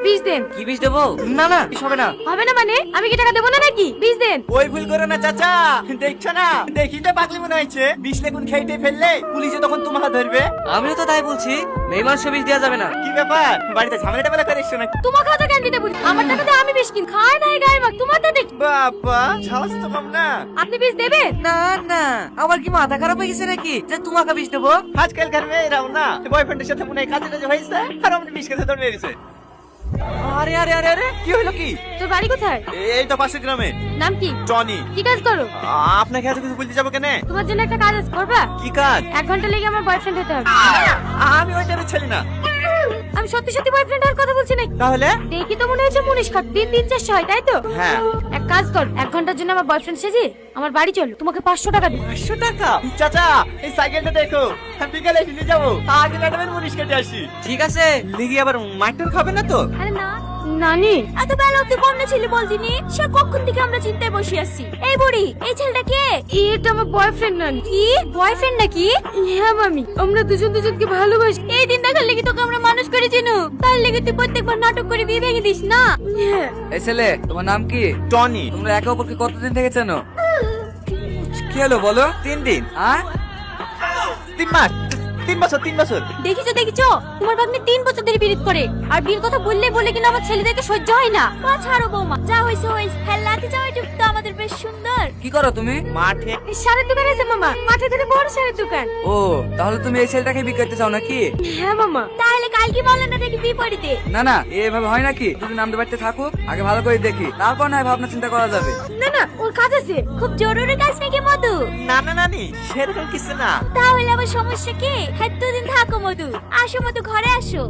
বিষ দেন। কি বিষ দেবো? না না বিষ হবে না। হবে না মানে? আমি কি টাকা দেবো না নাকি? বিষ দেন। ওই ভুল করো না চাচা, দেখছো না দেখিতে পাগলি মনে হয়েছে, বিষ লেগুন খেয়ে ফেললে পুলিশে তখন তোমাকে ধরবে। আমিও তো তাই বলছি, মেয়ে মানুষ বিষ দেওয়া যাবে না। কি ব্যাপার, বাড়িতে ঝামেলা টামেলা করে এসছো নাকি? তোমার খাওয়া কেন দিতে বলি? আমার টাকা দিয়ে আমি বিষ কিন খাই নাই গায়ে মাখ, তোমার টাকা বাবা সাহস তো কম না। আপনি বিষ দেবেন? না না, আমার কি মাথা খারাপ হয়ে গেছে নাকি যে তোমাকে বিষ দেবো? আজকালকার মেয়েরাও না বয়ফ্রেন্ডের সাথে মনে হয় কাজে টাজে হয়েছে আর আমাদের বিষ খেতে ধরে গেছে। আরে আরে আরে আরে কি হলো কি? তোর বাড়ি কোথায়? এই তো পাশের গ্রামে। নাম কি? টনি। কি কাজ করো? আপনাকে এত কিছু বলতে যাবো কেন? তোমার জন্য একটা কাজ আছে, করবা? কি কাজ? 1 ঘন্টা লেগে আমার বয়ফ্রেন্ড হতে হবে। আমি ওই টাইপের ছেলে না। আমি সত্যি সত্যি বয়ফ্রেন্ড হওয়ার কথা বলছি নাকি? তাহলে? দেখি তো মনে হচ্ছে মুনিশ খাট 3-400 হয়, তাই তো? হ্যাঁ। এক কাজ কর, 1 ঘন্টার জন্য আমার বয়ফ্রেন্ড সেজে আমার বাড়ি চলো, তোমাকে 500 টাকা দেব। 500 টাকা? চাচা এই সাইকেলটা দেখো, আমি বিকালে নিয়ে যাবো, আগে ম্যাডামের মুনিশ কেটে আসি। ঠিক আছে। লিগি আবার মাইটার খাবে না তো? আরে না নানি, এত বেলা অব্দি কমনে ছিল বলদিনি, সে কখন থেকে আমরা চিন্তায় বসে আছি। এই বুড়ি, এই ছেলেটা কে? এটা আমার বয়ফ্রেন্ড নানি। কি বয়ফ্রেন্ড নাকি? হ্যাঁ মামি, আমরা দুজন দুজনকে ভালোবাসি। এই দিন দেখার লেগে তোকে আমরা মানুষ করেছি নু, তার লেগে তুই প্রত্যেকবার নাটক করে বিয়ে ভেঙে দিস না। হ্যাঁ। এই ছেলে, তোমার নাম কি? টনি। তোমরা একে অপরকে কতদিন থেকে চেনো? কি হলো বলো? 3 দিন। 3 মাস, 3 বছর, 3 বছর। দেখিছো দেখিছো, তোমার ভাগ্নে 3 বছর ধরে বিরোধ করে, আর বিয়ের কথা বললে বলে কিনা আমার ছেলেদেরকে সহ্য হয় না। মা ছাড়ো বৌমা, যা হইছে হইছে, হেলাতে যাওয়াই তো আমাদের বেশ সুন্দর। কি করো তুমি? মাঠে। সারের দোকান আছে মামা, মাঠে ধরে বড় সারের দোকান। ও, তাহলে তুমি এই ছেলেটাকে বিয়ে করতে চাও নাকি? হ্যাঁ মামা। তাহলে কালকে বললেন না দেখি বিপরীতে। না না, এভাবে হয় নাকি? যদি নামতে বাড়িতে থাকো, আগে ভালো করে দেখি, তারপর না হয় ভাবনা চিন্তা করা যাবে। না না, ওর কাজ আছে, খুব জরুরি কাজ নাকি মধু? না না নানি, সেরকম কিছু না। তাহলে আবার সমস্যা কি? হ্যাঁ, দুদিন থাকো মধু। আসো মধু, ঘরে আসো।